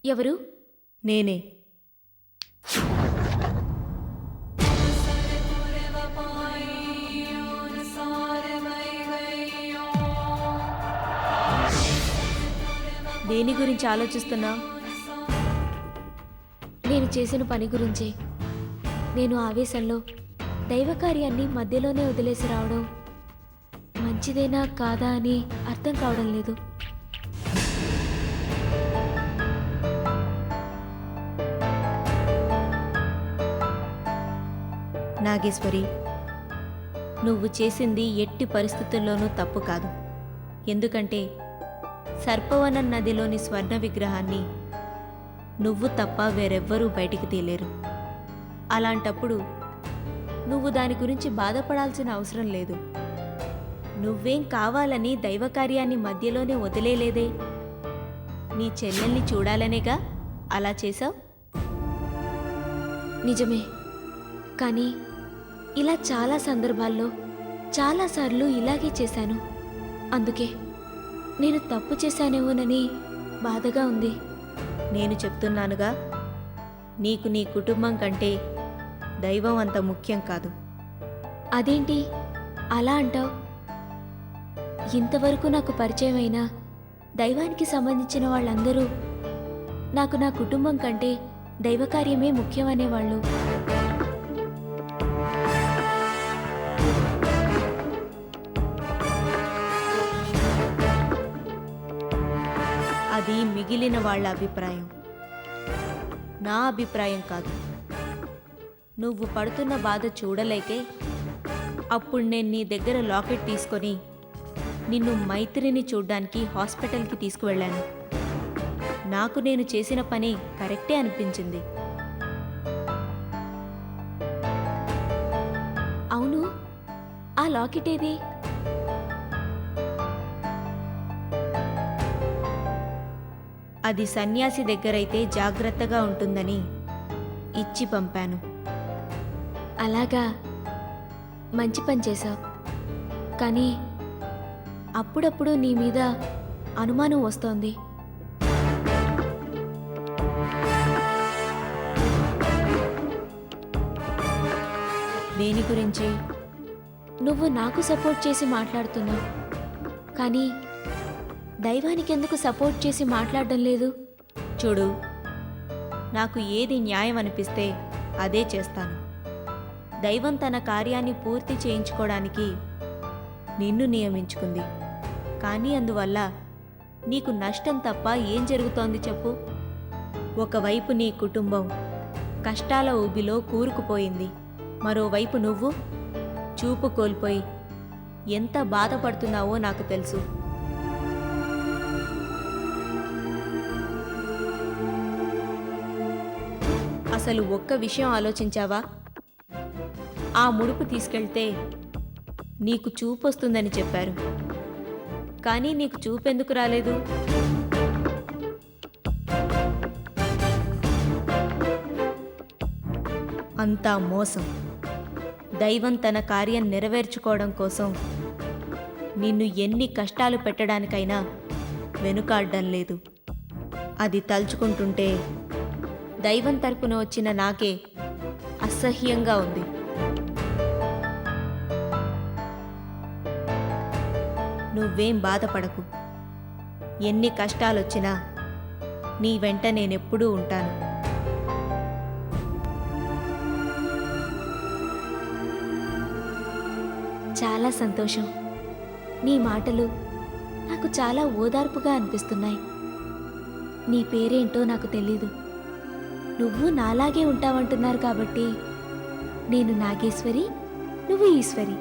ఎవరు? నేనే. దేని గురించి ఆలోచిస్తున్నావు? నేను చేసిన పని గురించే. నేను ఆవేశంలో దైవకార్యాన్ని మధ్యలోనే వదిలేసి రావడం మంచిదేనా కాదా అని అర్థం కావడం లేదు. నాగేశ్వరి, నువ్వు చేసింది ఎట్టి పరిస్థితుల్లోనూ తప్పు కాదు. ఎందుకంటే సర్పవనం నదిలోని స్వర్ణ విగ్రహాన్ని నువ్వు తప్ప వేరెవ్వరూ బయటికి తీయలేరు. అలాంటప్పుడు నువ్వు దాని గురించి బాధపడాల్సిన అవసరం లేదు. నువ్వేం కావాలని దైవకార్యాన్ని మధ్యలోనే వదిలేలేదే. నీ చెల్లెల్ని చూడాలనేగా అలా చేశావు. నిజమే, కానీ ఇలా చాలా సందర్భాల్లో చాలాసార్లు ఇలాగే చేశాను. అందుకే నేను తప్పు చేశానేమోనని బాధగా ఉంది. నేను చెప్తున్నానుగా, నీకు నీ కుటుంబం కంటే దైవం అంత ముఖ్యం కాదు. అదేంటి అలా అంటావు? ఇంతవరకు నాకు పరిచయమైన దైవానికి సంబంధించిన వాళ్ళందరూ నాకు నా కుటుంబం కంటే దైవకార్యమే ముఖ్యమనేవాళ్ళు. అది మిగిలిన వాళ్ళ అభిప్రాయం, నా అభిప్రాయం కాదు. నువ్వు పడుతున్న బాధ చూడలేకే అప్పుడు నేను నీ దగ్గర లాకెట్ తీసుకొని నిన్ను మైత్రిని చూడ్డానికి హాస్పిటల్కి తీసుకువెళ్ళాను. నాకు నేను చేసిన పని కరెక్టే అనిపించింది. అవును, ఆ లాకెట్ ఏది? అది సన్యాసి దగ్గరైతే జాగ్రత్తగా ఉంటుందని ఇచ్చి పంపాను. అలాగా, మంచి పని చేశావు. కానీ అప్పుడప్పుడు నీ మీద అనుమానం వస్తోంది. దేని గురించి? నువ్వు నాకు సపోర్ట్ చేసి మాట్లాడుతున్నావు, కానీ దైవానికి ఎందుకు సపోర్ట్ చేసి మాట్లాడడం లేదు? చూడు, నాకు ఏది న్యాయం అనిపిస్తే అదే చేస్తాను. దైవం తన కార్యాన్ని పూర్తి చేయించుకోవడానికి నిన్ను నియమించుకుంది. కానీ అందువల్ల నీకు నష్టం తప్ప ఏం జరుగుతోంది చెప్పు? ఒకవైపు నీ కుటుంబం కష్టాల ఊబిలో కూరుకుపోయింది, మరోవైపు నువ్వు చూపు కోల్పోయి ఎంత బాధపడుతున్నావో నాకు తెలుసు. అసలు ఒక్క విషయం ఆలోచించావా? ఆ ముడుపు తీసుకెళ్తే నీకు చూపు వస్తుందని చెప్పారు, కానీ నీకు చూపెందుకు రాలేదు? అంతా మోసం. దైవం తన కార్యం నెరవేర్చుకోవడం కోసం నిన్ను ఎన్ని కష్టాలు పెట్టడానికైనా వెనుకాడ్డం లేదు. అది తలుచుకుంటుంటే దైవం తరపున వచ్చిన నాకే అసహ్యంగా ఉంది. నువ్వేం బాధపడకు. ఎన్ని కష్టాలొచ్చినా నీ వెంట నేనెప్పుడూ ఉంటాను. చాలా సంతోషం. నీ మాటలు నాకు చాలా ఓదార్పుగా అనిపిస్తున్నాయి. నీ పేరేంటో నాకు తెలీదు. నువ్వు నాలాగే ఉంటావంటున్నారు కాబట్టి నేను నాగేశ్వరి, నువ్వు ఈశ్వరి.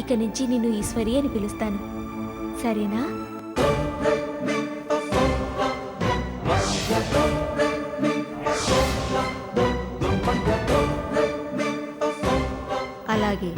ఇక నుంచి నిన్ను ఈశ్వరి అని పిలుస్తాను, సరేనా? అలాగే.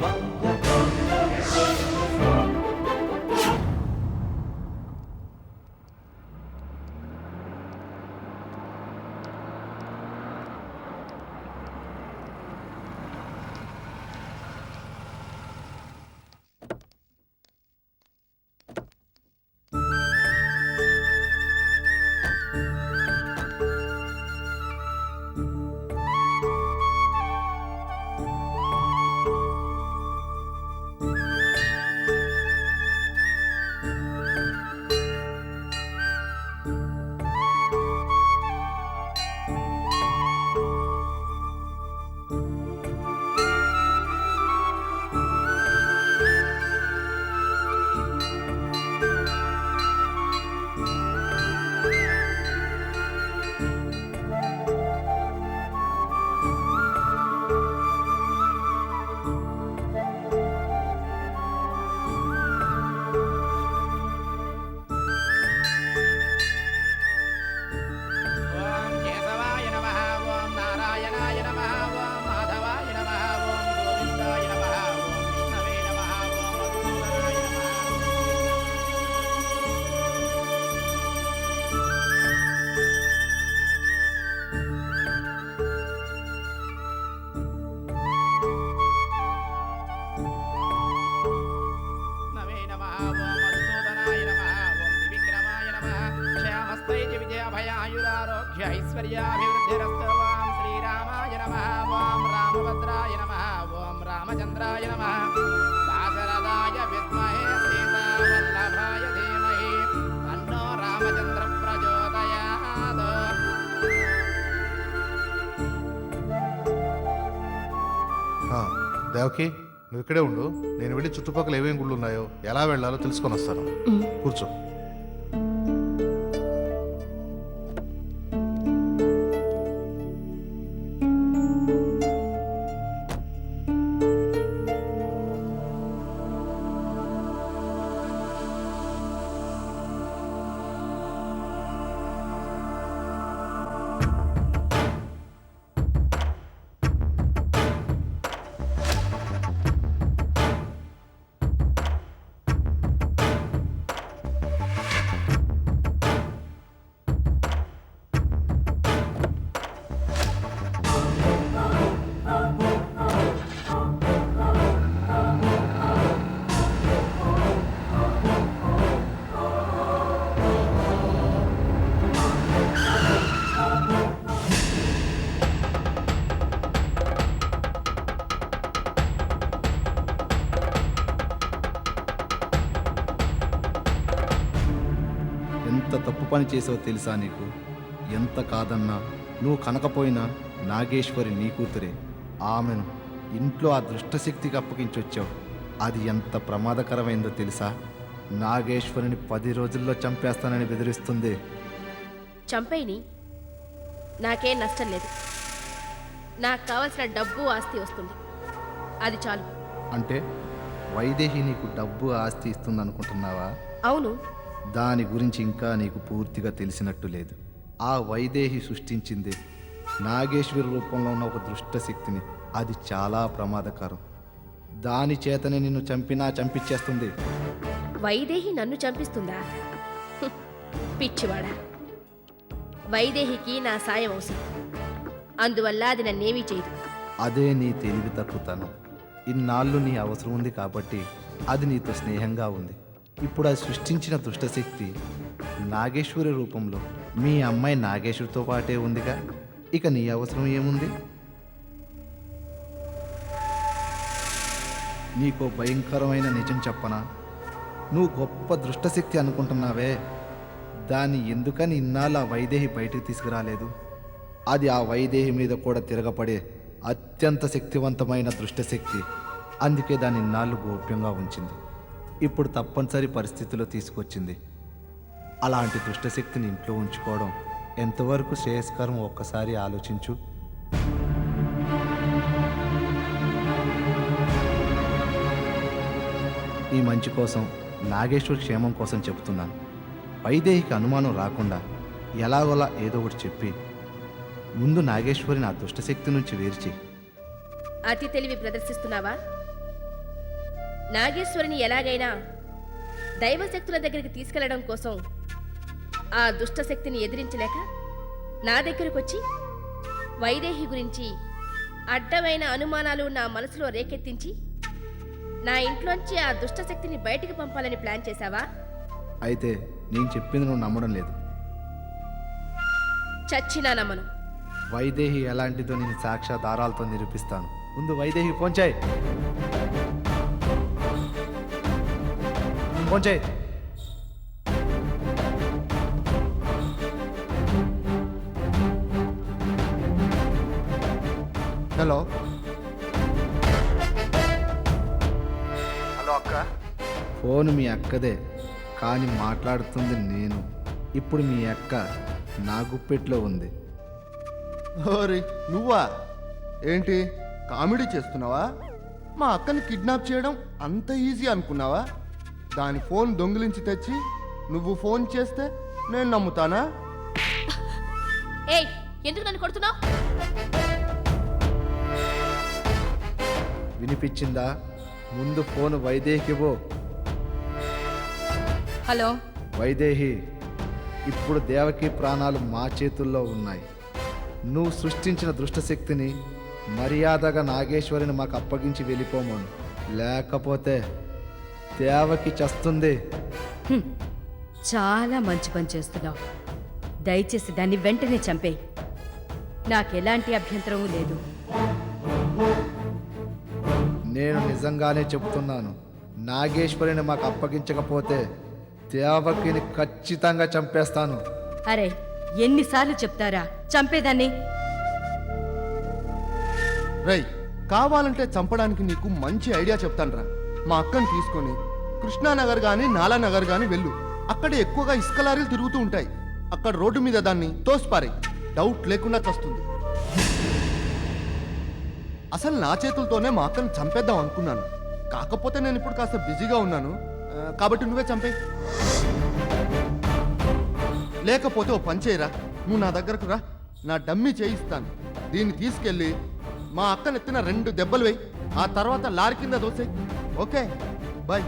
ఐశ్వర్యాభివృద్ధిరస్తు. ఓం శ్రీరామాయ నమః. ఓం రామభద్రాయ నమః. ఓం రామచంద్రాయ నమః. దాశరథాయ విద్మహే సీతావల్లభాయ ధీమహి తన్నో రామచంద్ర ప్రచోదయాత్. దేవకి, నువ్వు ఇక్కడే ఉండు. నేను వెళ్ళి చుట్టుపక్కల ఏమేమి గుళ్ళు ఉన్నాయో ఎలా వెళ్ళాలో తెలుసుకొని వస్తాను. కూర్చో. ఎంత తప్పు పని చేసావో తెలుసా నీకు? ఎంత కాదన్నా నువ్వు కనకపోయినా నాగేశ్వరి నీ కూతురే. ఆమెను ఇంట్లో ఆ దుష్టశక్తికి అప్పగించొచ్చావు. అది ఎంత ప్రమాదకరమైందో తెలుసా? నాగేశ్వరిని 10 రోజుల్లో చంపేస్తానని బెదిరిస్తుంది. చంపేయని, నాకేం నష్టం లేదు. నాకు కావలసిన డబ్బు ఆస్తి వస్తుంది, అది చాలు. అంటే వైదేహి నీకు డబ్బు ఆస్తి ఇస్తుందనుకుంటున్నావా? అవును. దాని గురించి ఇంకా నీకు పూర్తిగా తెలిసినట్టు లేదు. ఆ వైదేహి సృష్టించింది నాగేశ్వరి రూపంలో ఉన్న ఒక దుష్ట శక్తిని. అది చాలా ప్రమాదకరం. దాని చేతనే నిన్ను చంపినా చంపించేస్తుంది. వైదేహి నన్ను చంపిస్తుందా? పిచ్చివాడా. వైదేహికి నా సాయం అవసరం, అందువల్ల అది నన్నేమీ చేయదు. అదే నీ తెలివి తక్కువతనం. ఇన్నాళ్ళు నీ అవసరం ఉంది కాబట్టి అది నీతో స్నేహంగా ఉంది. ఇప్పుడు అది సృష్టించిన దుష్టశక్తి నాగేశ్వరి రూపంలో మీ అమ్మాయి నాగేశ్వరితో పాటే ఉందిగా. ఇక నీ అవసరం ఏముంది? నీకో భయంకరమైన నిజం చెప్పనా? నువ్వు గొప్ప దుష్టశక్తి అనుకుంటున్నావే, దాన్ని ఎందుకని ఇన్నాళ్ళు ఆ వైదేహి బయటికి తీసుకురాలేదు? అది ఆ వైదేహి మీద కూడా తిరగపడే అత్యంత శక్తివంతమైన దుష్టశక్తి. అందుకే దాన్ని ఇన్నాళ్ళు గోప్యంగా ఉంచింది. ఇప్పుడు తప్పనిసరి పరిస్థితిలో తీసుకొచ్చింది. అలాంటి దుష్టశక్తిని ఇంట్లో ఉంచుకోవడం ఎంతవరకు శ్రేయస్కరం ఒక్కసారి ఆలోచించు. ఈ మంచి కోసం, నాగేశ్వరి క్షేమం కోసం చెబుతున్నాను. వైదేహికి అనుమానం రాకుండా ఎలాగోలా ఏదో ఒకటి చెప్పి ముందు నాగేశ్వరిని ఆ దుష్టశక్తి నుంచి వేర్చి. అతి తెలివి ప్రదర్శిస్తున్నావా? నాగేశ్వరిని ఎలాగైనా దైవశక్తుల దగ్గరికి తీసుకెళ్లడం కోసం ఆ దుష్టశక్తిని ఎదిరించలేక నా దగ్గరకు వచ్చి వైదేహి గురించి అడ్డమైన అనుమానాలు నా మనసులో రేకెత్తించి నా ఇంట్లోంచి ఆ దుష్టశక్తిని బయటికి పంపాలని ప్లాన్ చేశావా? అయితే నేను చెప్పింది నువ్వు నమ్మడం లేదు. చచ్చినా నమ్మను. వైదేహి ఎలాంటిదో నేను సాక్ష్యాధారాలతో నిరూపిస్తాను. ముందు వైదేహి ఫోన్ చేయి. ఫోన్ చేయి. హలో హలో అక్క. ఫోన్ మీ అక్కదే, కానీ మాట్లాడుతుంది నేను. ఇప్పుడు మీ అక్క నా గుప్పెట్లో ఉంది. ఓరి నువ్వా? ఏంటి కామెడీ చేస్తున్నావా? మా అక్కని కిడ్నాప్ చేయడం అంత ఈజీ అనుకున్నావా? దాని ఫోన్ దొంగిలించి తెచ్చి నువ్వు ఫోన్ చేస్తే నేను నమ్ముతానా? ఏయ్, ఎందుకు నన్ను కొడుతున్నావు? వినిపించిందా? ముందు ఫోన్ వైదేహికివ్వు. హలో వైదేహి, ఇప్పుడు దేవకి ప్రాణాలు మా చేతుల్లో ఉన్నాయి. నువ్వు సృష్టించిన దుష్టశక్తిని మర్యాదగా నాగేశ్వరిని మాకు అప్పగించి వెళ్ళిపోమను, లేకపోతే దేవకి చస్తుంది. చాలా మంచి పని చేస్తున్నావు. దయచేసి దాన్ని వెంటనే చంపేయి. నాకెలాంటి అభ్యంతరం లేదు. నేను నిజంగానే చెబుతున్నాను, నాగేశ్వరిని మాకు అప్పగించకపోతే దేవకిని ఖచ్చితంగా చంపేస్తాను. అరే, ఎన్నిసార్లు చెప్తారా చంపేదాన్ని? రై, కావాలంటే చంపడానికి నీకు మంచి ఐడియా చెప్తానురా. మా అక్కని తీసుకొని కృష్ణానగర్ కానీ నాలానగర్ కానీ వెళ్ళు. అక్కడ ఎక్కువగా ఇసుక లారీలు తిరుగుతూ ఉంటాయి. అక్కడ రోడ్డు మీద దాన్ని తోసిపారే, డౌట్ లేకుండా చస్తుంది. అసలు నా చేతులతోనే మా అక్కని చంపేద్దాం అనుకున్నాను. కాకపోతే నేను ఇప్పుడు కాస్త బిజీగా ఉన్నాను, కాబట్టి నువ్వే చంపే. లేకపోతే ఓ పని చేయరా, నువ్వు నా దగ్గరకు రా, నా డమ్మీ చేయిస్తాను. దీన్ని తీసుకెళ్ళి మా అక్కని ఎత్తిన 2 దెబ్బలు వేయి, ఆ తర్వాత లారీ కింద దోసేయి. Okay, bye.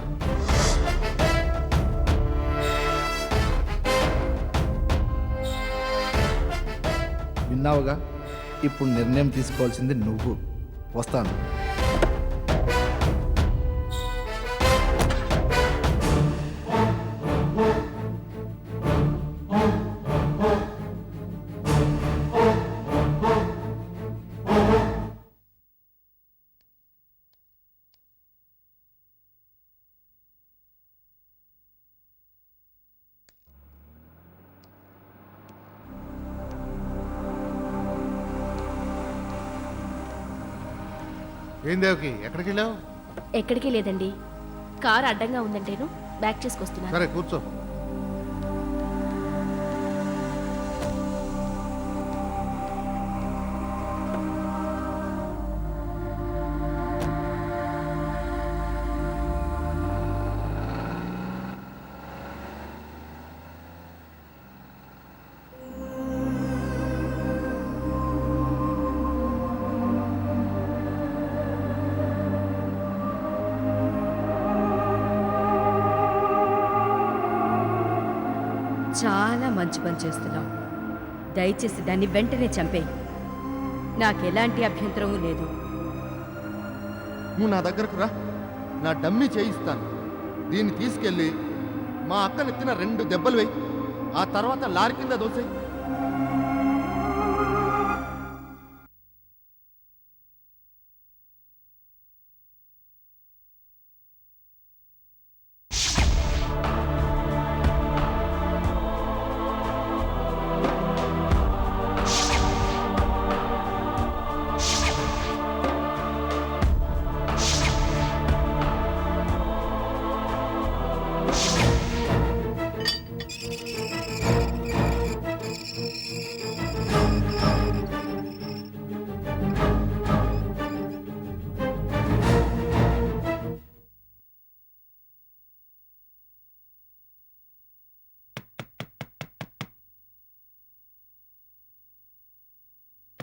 విన్నావుగా, ఇప్పుడు నిర్ణయం తీసుకోవాల్సింది నువ్వు. వస్తాను. ఏం దేవకి, ఎక్కడికి వెళ్ళావు? ఎక్కడికి లేదండి, కారు అడ్డంగా ఉందంటేను బ్యాక్ చేసుకొస్తున్నాను. సరే కూర్చో. చాలా మంచి పని చేస్తున్నావు. దయచేసి దాన్ని వెంటనే చంపేయి. నాకెలాంటి అభ్యంతరం లేదు. నువ్వు నా దగ్గరకు రా, నా డమ్మీ చేయిస్తాను. దీన్ని తీసుకెళ్ళి మా అక్కని ఎత్తిన 2 దెబ్బలు వేయి, ఆ తర్వాత లారీ కింద దోసేయి.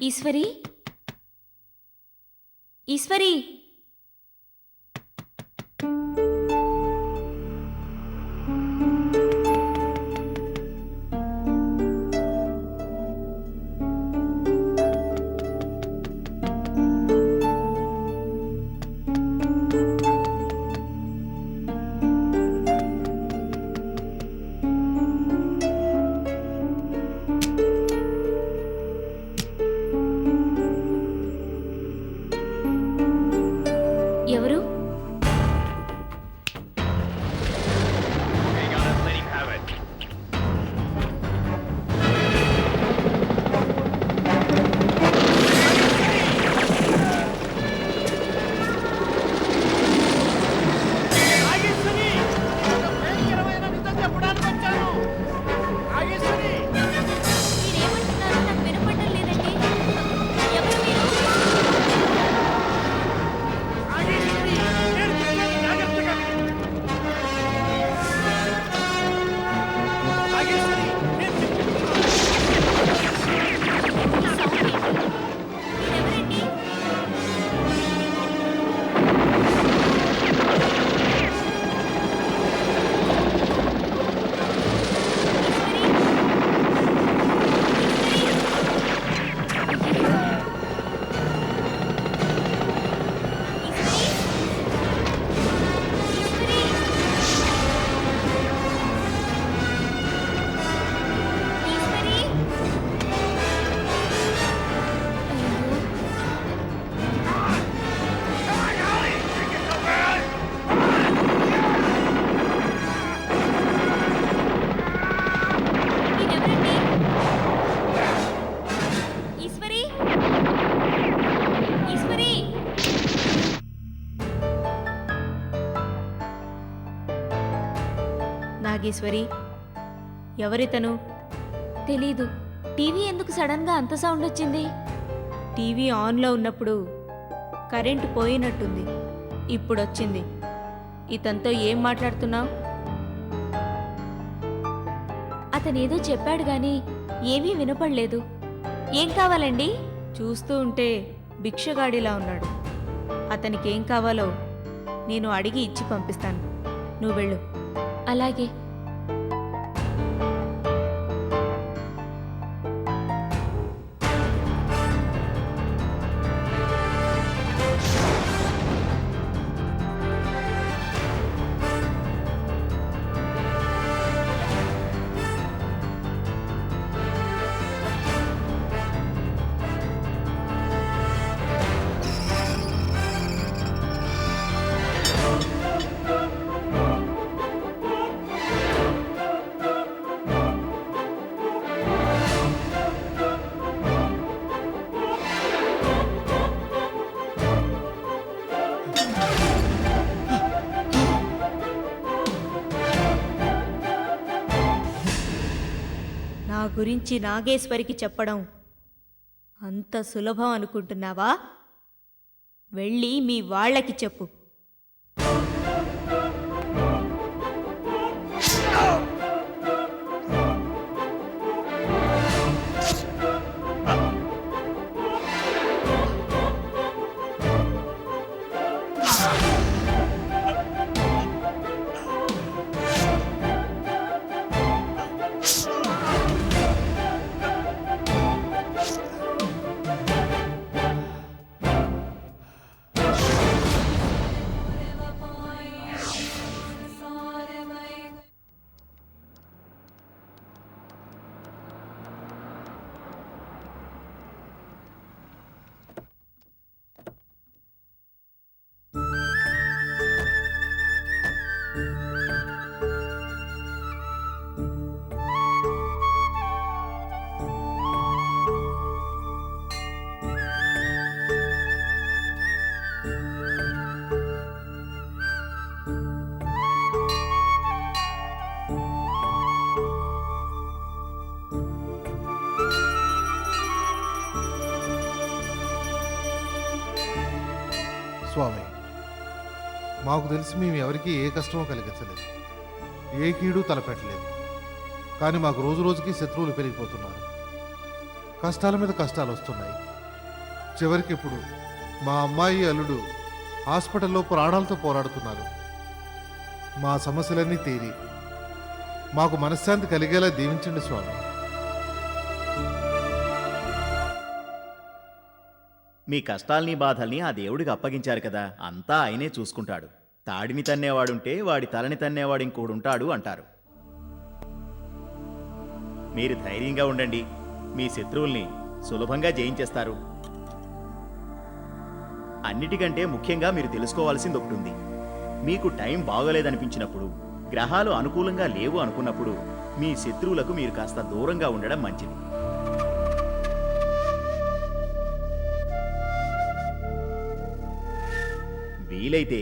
ఈశ్వరి, ఈశ్వరి, నాగేశ్వరి, ఎవరితను? తెలీదు. టీవీ ఎందుకు సడన్గా అంత సౌండ్ వచ్చింది? టీవీ ఆన్లో ఉన్నప్పుడు కరెంటు పోయినట్టుంది. ఇప్పుడొచ్చింది. ఇతనితో ఏం మాట్లాడుతున్నావు? అతనేదో చెప్పాడు గాని ఏమీ వినపడలేదు. ఏం కావాలండి? చూస్తూ ఉంటే భిక్షగాడిలా ఉన్నాడు. అతనికి ఏం కావాలో నేను అడిగి ఇచ్చి పంపిస్తాను. నువ్వు వెళ్ళు. అలాగే. నా గురించి నాగేశ్వరికి చెప్పడం అంత సులభం అనుకుంటున్నావా? వెళ్ళి మీ వాళ్ళకి చెప్పు. స్వామి, మాకు తెలిసి మేము ఎవరికీ ఏ కష్టమో కలిగించలేదు, ఏ కీడు తలపెట్టలేదు. కానీ మాకు రోజు రోజుకి శత్రువులు పెరిగిపోతున్నారు. కష్టాల మీద కష్టాలు వస్తున్నాయి. చివరికి ఇప్పుడు మా అమ్మాయి అల్లుడు హాస్పిటల్లో ప్రాణాలతో పోరాడుతున్నారు. మా సమస్యలన్నీ తీరి మాకు మనశ్శాంతి కలిగేలా దీవించండి స్వామి. మీ కష్టాల్ని బాధల్ని ఆ దేవుడికి అప్పగించారు కదా, అంతా ఆయనే చూసుకుంటాడు. తాడిని తన్నేవాడుంటే వాడి తలని తన్నేవాడు ఇంకోడుంటాడు అంటారు. మీరు ధైర్యంగా ఉండండి, మీ శత్రువుల్ని సులభంగా జయించేస్తారు. అన్నిటికంటే ముఖ్యంగా మీరు తెలుసుకోవాల్సింది ఒకటి ఉంది. మీకు టైం బాగోలేదనిపించినప్పుడు, గ్రహాలు అనుకూలంగా లేవు అనుకున్నప్పుడు మీ శత్రువులకు మీరు కాస్త దూరంగా ఉండడం మంచిది. వీలైతే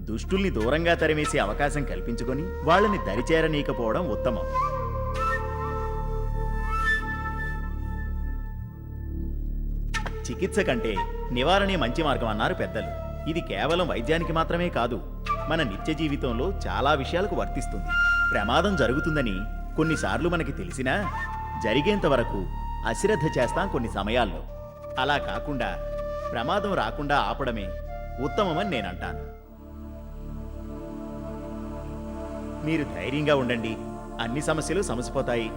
దుష్టుల్ని దూరంగా తరిమేసే అవకాశం కల్పించుకొని వాళ్ళని దరిచేరనీయకపోవడం ఉత్తమం. చికిత్స కంటే నివారణే మంచి మార్గం అన్నారు పెద్దలు. ఇది కేవలం వైద్యానికి మాత్రమే కాదు, మన నిత్య జీవితంలో చాలా విషయాలకు వర్తిస్తుంది. ప్రమాదం జరుగుతుందని కొన్నిసార్లు మనకి తెలిసినా జరిగేంత వరకు అశ్రద్ధ చేస్తాం కొన్ని సమయాల్లో. అలా కాకుండా ప్రమాదం రాకుండా ఆపడమే ఉత్తమమని నేనంటాను. మీరు ధైర్యంగా ఉండండి, అన్ని సమస్యలు సమసిపోతాయి.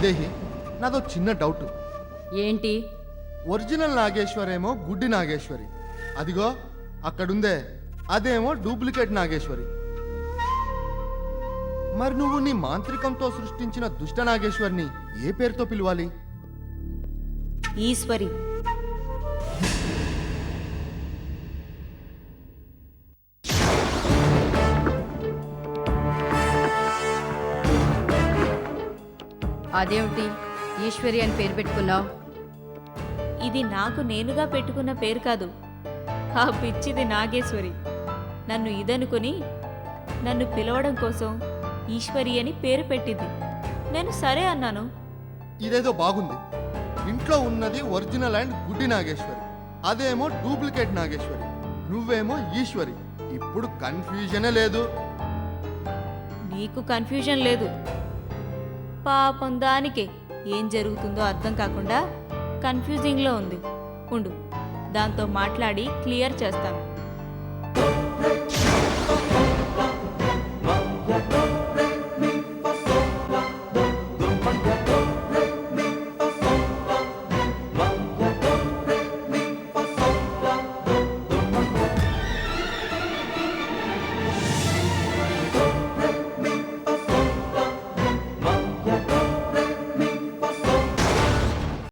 వైదేహి, నాదో చిన్న డౌట్. ఏంటి? ఒరిజినల్ నాగేశ్వరేమో గుడ్డి నాగేశ్వరి, అదిగో అక్కడుందే అదేమో డూప్లికేట్ నాగేశ్వరి. మరి నువ్వు నీ మాంత్రికంతో సృష్టించిన దుష్ట నాగేశ్వరిని ఏ పేరుతో పిలవాలి? ఈశ్వరి. అదేమిటి ఈశ్వరి అని పేరు పెట్టుకున్నావు? ఇది నాకు నేనుగా పెట్టుకున్న పేరు కాదు, ఆ పిచ్చిది నాగేశ్వరి నన్ను ఇదనుకుని నన్ను పిలవడం కోసం ఈశ్వరి అని పేరు పెట్టింది. నేను సరే అన్నాను. ఇదేదో బాగుంది. ఇంట్లో ఉన్నది ఒరిజినల్ అండ్ గుడ్డి నాగేశ్వరి, అదేమో డూప్లికేట్ నాగేశ్వరి, నువ్వేమో ఈశ్వరి. ఇప్పుడు కన్ఫ్యూజనే లేదు. నీకు కన్ఫ్యూజన్ లేదు, పాపం దానికే ఏం జరుగుతుందో అర్థం కాకుండా కన్ఫ్యూజింగ్లో ఉంది. ఉండు, దాంతో మాట్లాడి క్లియర్ చేస్తాను.